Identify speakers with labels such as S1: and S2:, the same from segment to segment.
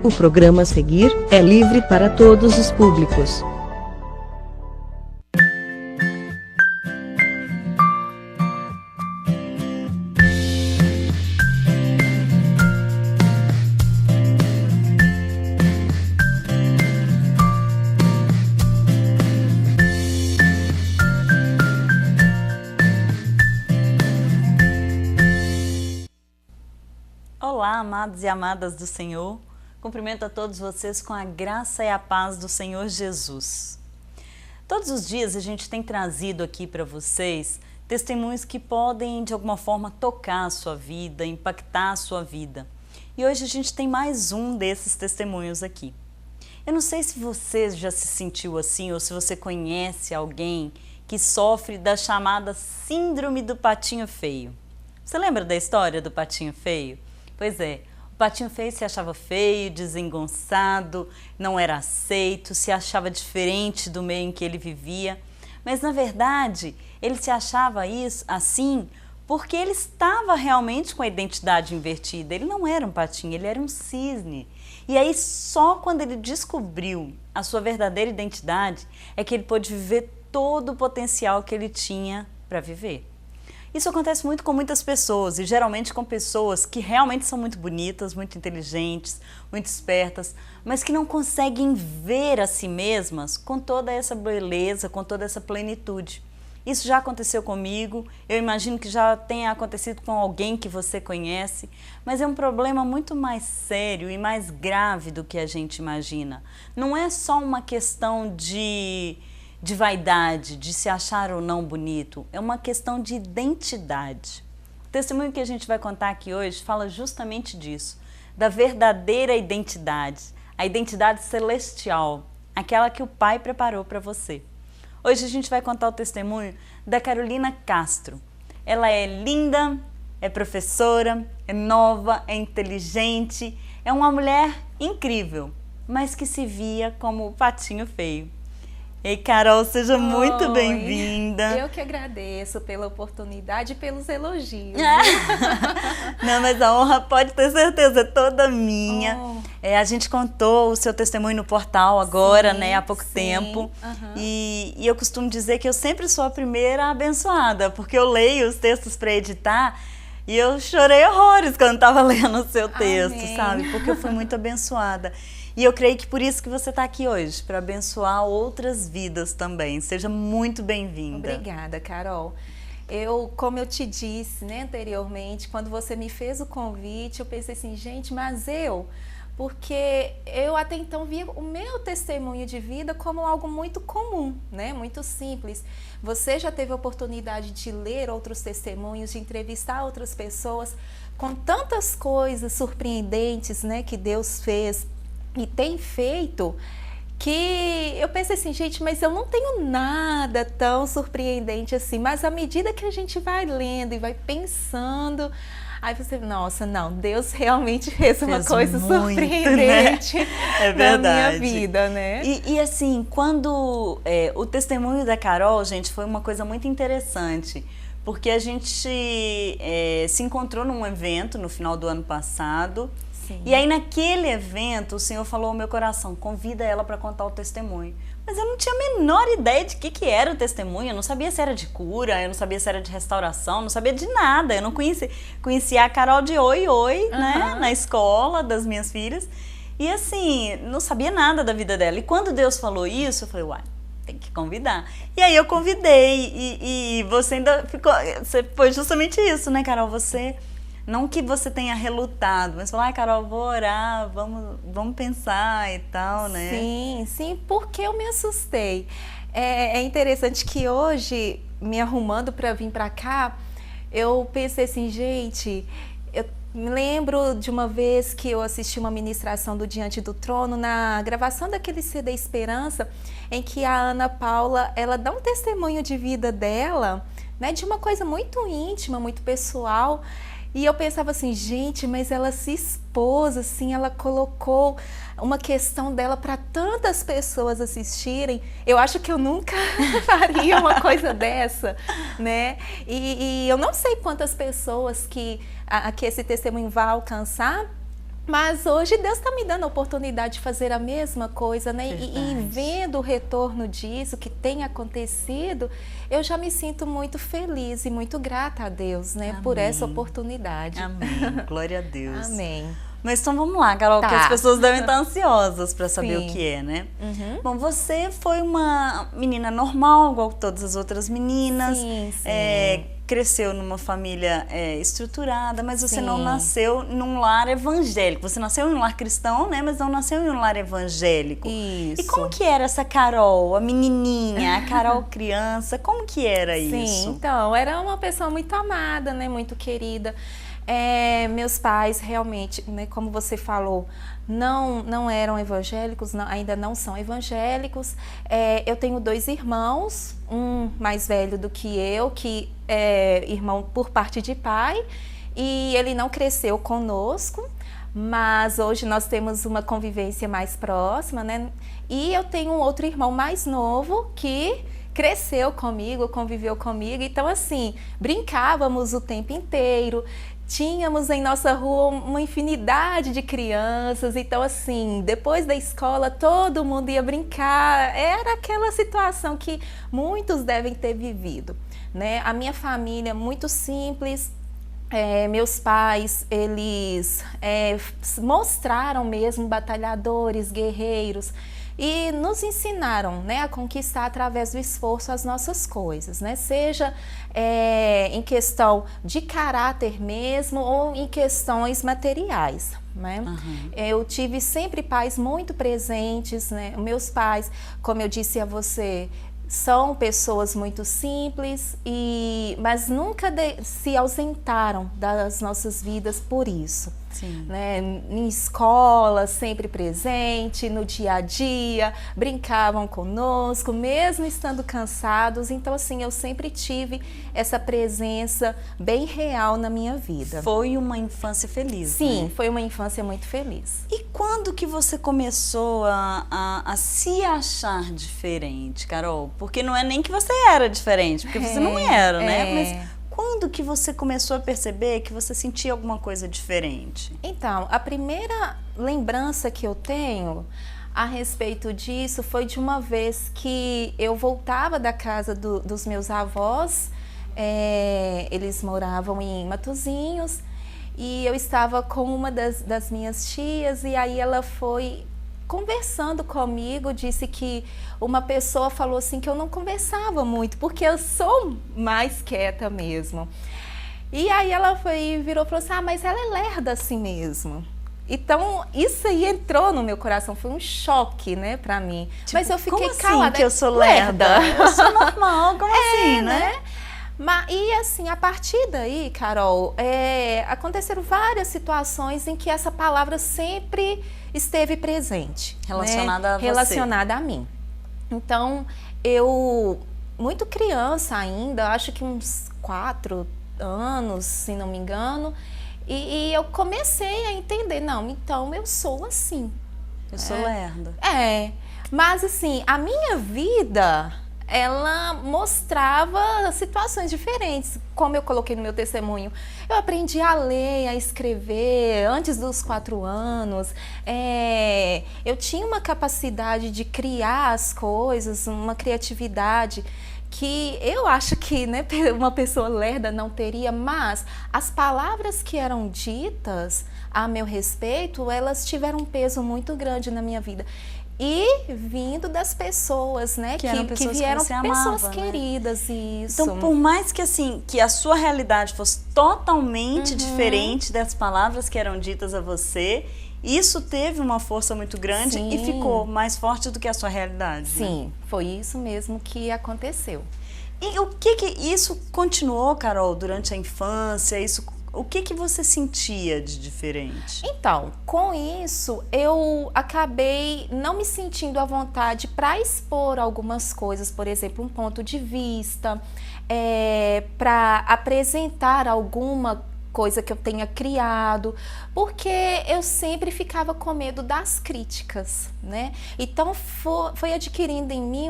S1: O programa a seguir é livre para todos os públicos.
S2: Olá, amados e amadas do Senhor. Cumprimento a todos vocês com a graça e a paz do Senhor Jesus. Todos os dias a gente tem trazido aqui para vocês testemunhos que podem de alguma forma tocar a sua vida, impactar a sua vida. E hoje a gente tem mais um desses testemunhos aqui. Eu não sei se você já se sentiu assim ou se você conhece alguém que sofre da chamada síndrome do patinho feio. Você lembra da história do patinho feio? Pois é, o patinho feio se achava feio, desengonçado, não era aceito, se achava diferente do meio em que ele vivia. Mas na verdade, ele se achava isso assim porque ele estava realmente com a identidade invertida. Ele não era um patinho, ele era um cisne. E aí só quando ele descobriu a sua verdadeira identidade é que ele pôde viver todo o potencial que ele tinha para viver. Isso acontece muito com muitas pessoas e geralmente com pessoas que realmente são muito bonitas, muito inteligentes, muito espertas, mas que não conseguem ver a si mesmas com toda essa beleza, com toda essa plenitude. Isso já aconteceu comigo, eu imagino que já tenha acontecido com alguém que você conhece, mas é um problema muito mais sério e mais grave do que a gente imagina. Não é só uma questão de vaidade, de se achar ou não bonito, é uma questão de identidade. O testemunho que a gente vai contar aqui hoje fala justamente disso, da verdadeira identidade, a identidade celestial, aquela que o Pai preparou para você. Hoje a gente vai contar o testemunho da Carolina Castro. Ela é linda, é professora, é nova, é inteligente, é uma mulher incrível, mas que se via como o patinho feio. Ei, Carol, seja muito bem-vinda.
S3: Eu que agradeço pela oportunidade e pelos elogios.
S2: Não, mas a honra pode ter certeza, é toda minha. A gente contou o seu testemunho no portal agora,
S3: sim,
S2: né, há pouco tempo. E eu costumo dizer que eu sempre sou a primeira abençoada, porque eu leio os textos para editar e eu chorei horrores quando estava lendo o seu texto,
S3: amém,
S2: sabe? Porque eu fui muito abençoada. E eu creio que por isso que você está aqui hoje, para abençoar outras vidas também. Seja muito bem-vinda.
S3: Obrigada, Carol. Como eu te disse, né, anteriormente, quando você me fez o convite, eu pensei assim, gente, mas porque eu até então via o meu testemunho de vida como algo muito comum, né, muito simples. Você já teve a oportunidade de ler outros testemunhos, de entrevistar outras pessoas com tantas coisas surpreendentes, né, que Deus fez e tem feito, que eu pensei assim, gente, mas eu não tenho nada tão surpreendente assim, mas à medida que a gente vai lendo e vai pensando, aí você, nossa, não, Deus realmente fez uma coisa muito, surpreendente, né?
S2: É verdade.
S3: Na minha vida, né?
S2: E assim, quando o testemunho da Carol, gente, foi uma coisa muito interessante, porque a gente se encontrou num evento no final do ano passado.
S3: Sim.
S2: E aí naquele evento o Senhor falou ao meu coração, convida ela para contar o testemunho. Mas eu não tinha a menor ideia de que era o testemunho, eu não sabia se era de cura, eu não sabia se era de restauração, não sabia de nada. Eu não conhecia a Carol de oi, né, na escola das minhas filhas. E assim, não sabia nada da vida dela. E quando Deus falou isso, eu falei, uai, tem que convidar. E aí eu convidei e você ainda ficou, foi justamente isso, né, Carol? Não que você tenha relutado, mas falou, Carol, vou orar, vamos pensar e tal, né?
S3: Sim, porque eu me assustei. É interessante que hoje, me arrumando para vir para cá, eu pensei assim, gente, eu me lembro de uma vez que eu assisti uma ministração do Diante do Trono, na gravação daquele CD Esperança, em que a Ana Paula, ela dá um testemunho de vida dela, né, de uma coisa muito íntima, muito pessoal. E eu pensava assim, gente, mas ela se expôs, assim, ela colocou uma questão dela para tantas pessoas assistirem. Eu acho que eu nunca faria uma coisa dessa, né? E eu não sei quantas pessoas que esse testemunho vai alcançar, Mas hoje Deus está me dando a oportunidade de fazer a mesma coisa, né? E vendo o retorno disso, que tem acontecido, eu já me sinto muito feliz e muito grata a Deus, né?
S2: Amém.
S3: Por essa oportunidade.
S2: Amém. Glória a Deus.
S3: Amém.
S2: Mas então vamos lá, Carol, porque
S3: Tá.
S2: as pessoas devem estar ansiosas para saber
S3: Sim.
S2: o que é, né?
S3: Uhum.
S2: Bom, você foi uma menina normal, igual todas as outras meninas.
S3: Sim, sim.
S2: Cresceu numa família estruturada, mas você não
S3: Sim.
S2: nasceu num lar evangélico. Você nasceu em um lar cristão, né? Mas não nasceu em um lar evangélico.
S3: Isso.
S2: E como que era essa Carol, a menininha, a Carol criança? Como que era isso?
S3: Sim, então, era uma pessoa muito amada, né? Muito querida. Meus pais realmente, né, como você falou, não eram evangélicos, ainda não são evangélicos. Eu tenho 2 irmãos, um mais velho do que eu, que é irmão por parte de pai, e ele não cresceu conosco, mas hoje nós temos uma convivência mais próxima, né? E eu tenho um outro irmão mais novo que cresceu comigo, conviveu comigo, então assim, brincávamos o tempo inteiro. Tínhamos em nossa rua uma infinidade de crianças, então assim, depois da escola todo mundo ia brincar, era aquela situação que muitos devem ter vivido, né? A minha família é muito simples, meus pais, eles mostraram mesmo batalhadores, guerreiros, e nos ensinaram, né, a conquistar através do esforço as nossas coisas, né? Seja em questão de caráter mesmo ou em questões materiais, né?
S2: Uhum.
S3: Eu tive sempre pais muito presentes, né? Meus pais, como eu disse a você, são pessoas muito simples, mas nunca se ausentaram das nossas vidas por isso.
S2: Sim.
S3: Né? Em escola, sempre presente, no dia a dia, brincavam conosco, mesmo estando cansados. Então, assim, eu sempre tive essa presença bem real na minha vida.
S2: Foi uma infância feliz,
S3: Sim,
S2: né?
S3: foi uma infância muito feliz.
S2: E quando que você começou a se achar diferente, Carol? Porque não é nem que você era diferente, porque você não era, né? Mas quando que você começou a perceber que você sentia alguma coisa diferente?
S3: Então, a primeira lembrança que eu tenho a respeito disso foi de uma vez que eu voltava da casa dos meus avós, eles moravam em Matozinhos, e eu estava com uma das minhas tias, e aí ela foi conversando comigo, disse que uma pessoa falou assim que eu não conversava muito, porque eu sou mais quieta mesmo. E aí ela virou e falou assim, mas ela é lerda assim mesmo. Então, isso aí entrou no meu coração, foi um choque, né, pra mim.
S2: Tipo,
S3: mas eu fiquei
S2: como assim
S3: calada.
S2: Que eu sou lerda? Eu sou normal, como assim, né?
S3: E assim, a partir daí, Carol, aconteceram várias situações em que essa palavra sempre esteve presente.
S2: Relacionada, né? A você.
S3: Relacionada a mim. Então, eu, muito criança ainda, acho que uns 4 anos, se não me engano, e eu comecei a entender, não, então eu sou assim.
S2: Eu sou lerda.
S3: Mas assim, a minha vida, ela mostrava situações diferentes. Como eu coloquei no meu testemunho, eu aprendi a ler, a escrever antes dos 4 anos. Eu tinha uma capacidade de criar as coisas, uma criatividade que eu acho que, né, uma pessoa lerda não teria, mas as palavras que eram ditas a meu respeito, elas tiveram um peso muito grande na minha vida. E vindo das pessoas, né, que vieram pessoas queridas, isso.
S2: Então, por mais que assim, que a sua realidade fosse totalmente diferente das palavras que eram ditas a você, isso teve uma força muito grande. Sim. E ficou mais forte do que a sua realidade.
S3: Sim,
S2: né?
S3: Foi isso mesmo que aconteceu.
S2: E o que isso continuou, Carol, durante a infância? O que você sentia de diferente?
S3: Então, com isso, eu acabei não me sentindo à vontade para expor algumas coisas, por exemplo, um ponto de vista, para apresentar alguma coisa que eu tenha criado, porque eu sempre ficava com medo das críticas, né? Então, foi adquirindo em mim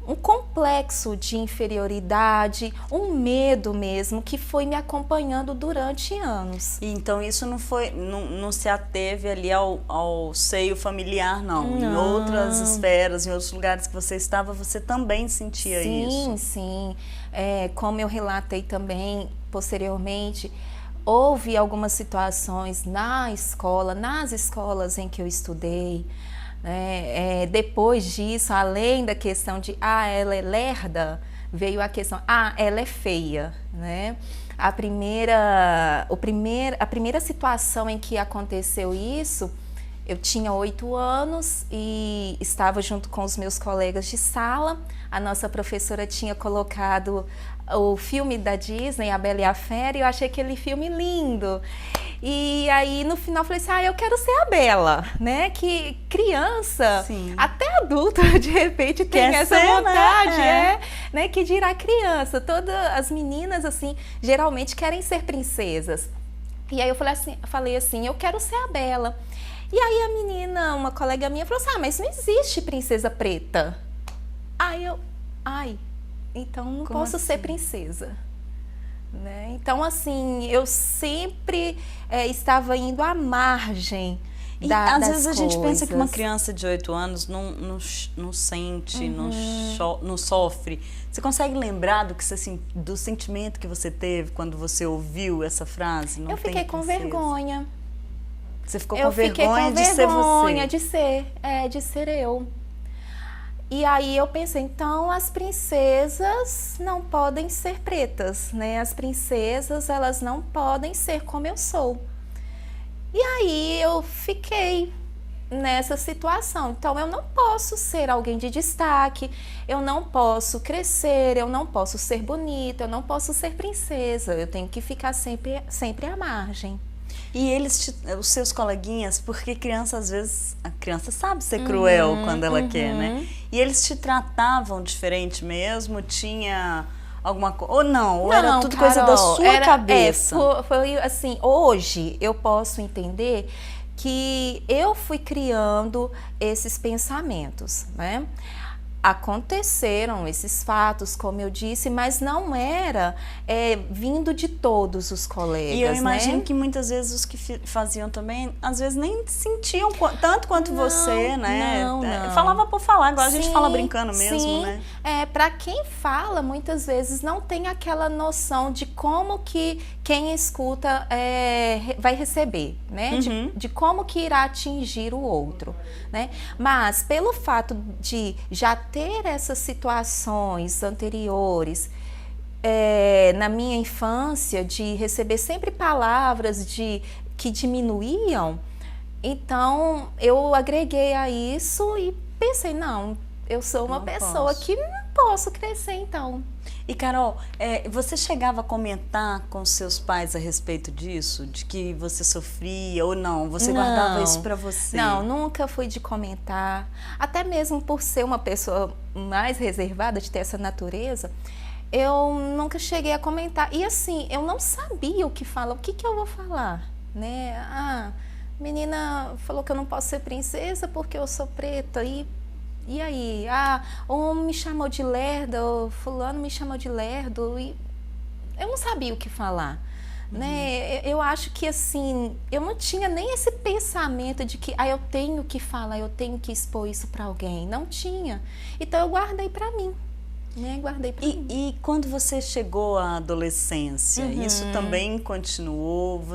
S3: um complexo de inferioridade, um medo mesmo que foi me acompanhando durante anos.
S2: E então isso não se ateve ali ao seio familiar, não. Em outras esferas, em outros lugares que você estava, você também sentia isso?
S3: Sim. Como eu relatei também posteriormente, houve algumas situações nas escolas em que eu estudei. Depois disso, além da questão de ela é lerda, veio a questão, ela é feia, né? A primeira situação em que aconteceu isso, eu tinha 8 anos e estava junto com os meus colegas de sala. A nossa professora tinha colocado o filme da Disney, A Bela e a Fera, e eu achei aquele filme lindo. E aí no final eu falei assim, eu quero ser a Bela, né? Que criança,
S2: Sim.
S3: até adulta de repente tem essa vontade, né? Que dirá criança, todas as meninas assim, geralmente querem ser princesas. E aí eu falei assim, eu quero ser a Bela. E aí a menina, uma colega minha, falou assim, mas não existe princesa preta. Então não
S2: Como
S3: posso
S2: assim?
S3: ser princesa. Né? Então, assim, eu sempre estava indo à margem
S2: às vezes a
S3: das
S2: gente pensa que uma
S3: coisas.
S2: criança de 8 anos não sente, não sofre. Você consegue lembrar do sentimento que você teve quando você ouviu essa frase?
S3: Eu fiquei com vergonha.
S2: Você ficou com vergonha de ser você?
S3: De ser eu. E aí eu pensei, então as princesas não podem ser pretas, né? As princesas, elas não podem ser como eu sou. E aí eu fiquei nessa situação. Então eu não posso ser alguém de destaque, eu não posso crescer, eu não posso ser bonita, eu não posso ser princesa. Eu tenho que ficar sempre à margem.
S2: E os seus coleguinhas, porque criança às vezes, a criança sabe ser cruel quando ela quer, né? E eles te tratavam diferente mesmo? Tinha alguma coisa? Ou não? Ou era tudo
S3: Carol,
S2: coisa da sua cabeça?
S3: Foi assim, hoje eu posso entender que eu fui criando esses pensamentos, né? Aconteceram esses fatos, como eu disse, mas não era vindo de todos os colegas,
S2: e eu imagino
S3: né?
S2: que muitas vezes os que faziam também, às vezes nem sentiam tanto quanto você, né?
S3: Não.
S2: Falava por falar, agora a gente
S3: Sim,
S2: fala brincando mesmo,
S3: sim.
S2: né?
S3: Para quem fala, muitas vezes não tem aquela noção de como que quem escuta vai receber, né? De como que irá atingir o outro, né? Mas pelo fato de já ter essas situações anteriores na minha infância, de receber sempre palavras que diminuíam, então eu agreguei a isso e pensei, não, eu sou uma pessoa que não posso crescer então.
S2: E Carol, você chegava a comentar com seus pais a respeito disso? De que você sofria ou não? Você guardava isso pra você?
S3: Não, nunca fui de comentar. Até mesmo por ser uma pessoa mais reservada, de ter essa natureza, eu nunca cheguei a comentar. E assim, eu não sabia o que falar. O que eu vou falar? Né? Menina falou que eu não posso ser princesa porque eu sou preta. E aí? Um me chamou de lerda, ou fulano me chamou de lerdo, e eu não sabia o que falar, né? Eu acho que assim, eu não tinha nem esse pensamento de que eu tenho que falar, eu tenho que expor isso para alguém, não tinha. Então eu guardei para mim, né? Guardei para mim.
S2: E quando você chegou à adolescência, isso também continuou?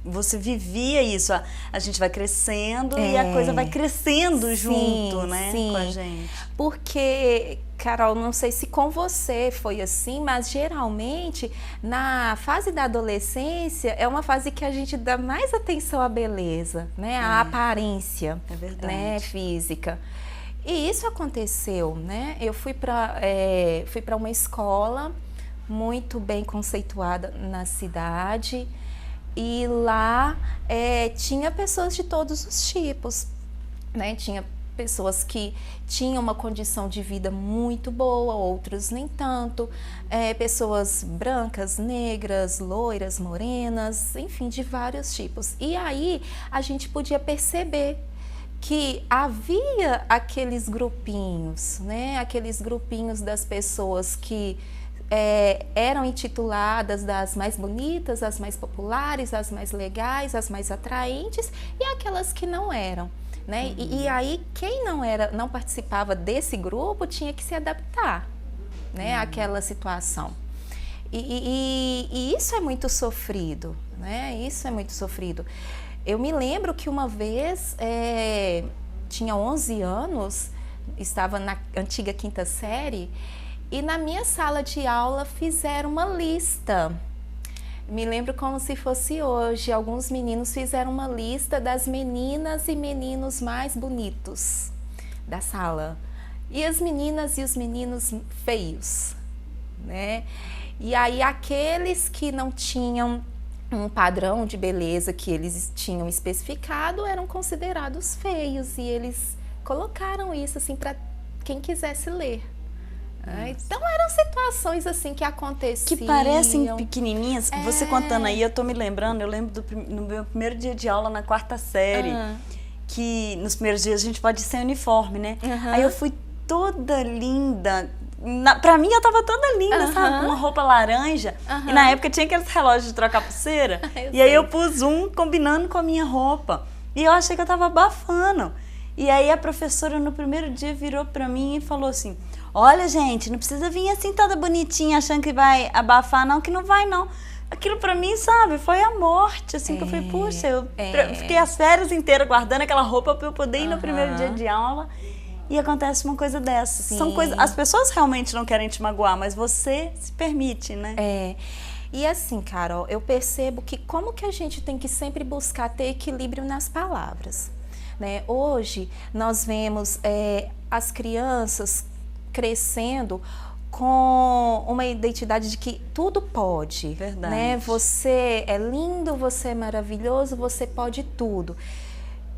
S2: Você vivia isso, a gente vai crescendo e a coisa vai crescendo junto, né, com a gente.
S3: Porque, Carol, não sei se com você foi assim, mas geralmente na fase da adolescência é uma fase que a gente dá mais atenção à beleza, né, à aparência, né, física. E isso aconteceu, né? Eu fui para uma escola muito bem conceituada na cidade. E lá tinha pessoas de todos os tipos, né? Tinha pessoas que tinham uma condição de vida muito boa, outras nem tanto, pessoas brancas, negras, loiras, morenas, enfim, de vários tipos. E aí a gente podia perceber que havia aqueles grupinhos, né? Aqueles grupinhos das pessoas que eram intituladas das mais bonitas, as mais populares, as mais legais, as mais atraentes, e aquelas que não eram, né? E aí quem não participava desse grupo tinha que se adaptar, né, àquela situação. E isso é muito sofrido, né? Isso é muito sofrido. Eu me lembro que uma vez, tinha 11 anos, estava na antiga quinta série, e na minha sala de aula fizeram uma lista. Me lembro como se fosse hoje. Alguns meninos fizeram uma lista das meninas e meninos mais bonitos da sala. E as meninas e os meninos feios, né? E aí aqueles que não tinham um padrão de beleza que eles tinham especificado eram considerados feios, e eles colocaram isso assim para quem quisesse ler. Então eram situações assim que aconteciam.
S2: Que parecem pequenininhas. Você contando aí, eu tô me lembrando, eu lembro no meu primeiro dia de aula na quarta série, que nos primeiros dias a gente pode ir sem uniforme, né? Aí eu fui toda linda. Pra mim eu tava toda linda, sabe? Com uma roupa laranja. E na época tinha aqueles relógios de trocar pulseira. E aí eu pus um combinando com a minha roupa. E eu achei que eu tava abafando. E aí a professora no primeiro dia virou pra mim e falou assim: olha, gente, não precisa vir assim toda bonitinha achando que vai abafar, não, que não vai, não. Aquilo pra mim, sabe, foi a morte, assim, que eu falei, puxa, eu fiquei as férias inteiras guardando aquela roupa pra eu poder ir no primeiro dia de aula, e acontece uma coisa dessa. São coisas, as pessoas realmente não querem te magoar, mas você se permite, né?
S3: E assim, Carol, eu percebo que como que a gente tem que sempre buscar ter equilíbrio nas palavras, né? Hoje, nós vemos as crianças crescendo com uma identidade de que tudo pode.
S2: Verdade.
S3: Né? Você é lindo, você é maravilhoso, você pode tudo.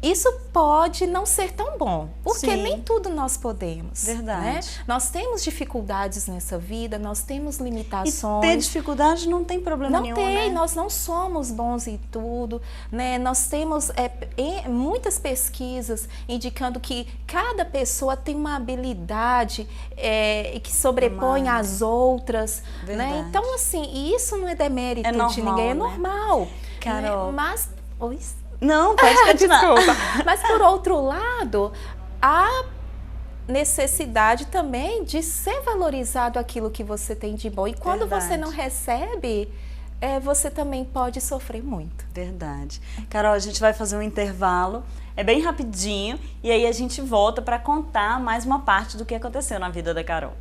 S3: Isso pode não ser tão bom, porque nem tudo nós podemos.
S2: Verdade.
S3: Né? Nós temos dificuldades nessa vida, nós temos limitações.
S2: E ter dificuldade não tem problema nenhum, né?
S3: Nós não somos bons em tudo, né? Nós temos muitas pesquisas indicando que cada pessoa tem uma habilidade que sobrepõe às outras. Né? Então, assim, isso não é demérito de ninguém, é normal.
S2: Carol.
S3: Né? Mas...
S2: Não, pode continuar.
S3: Desculpa. Mas, por outro lado, há necessidade também de ser valorizado aquilo que você tem de bom. E quando você não recebe, você também pode sofrer muito.
S2: Verdade. Carol, a gente vai fazer um intervalo, é bem rapidinho, e aí a gente volta para contar mais uma parte do que aconteceu na vida da Carol.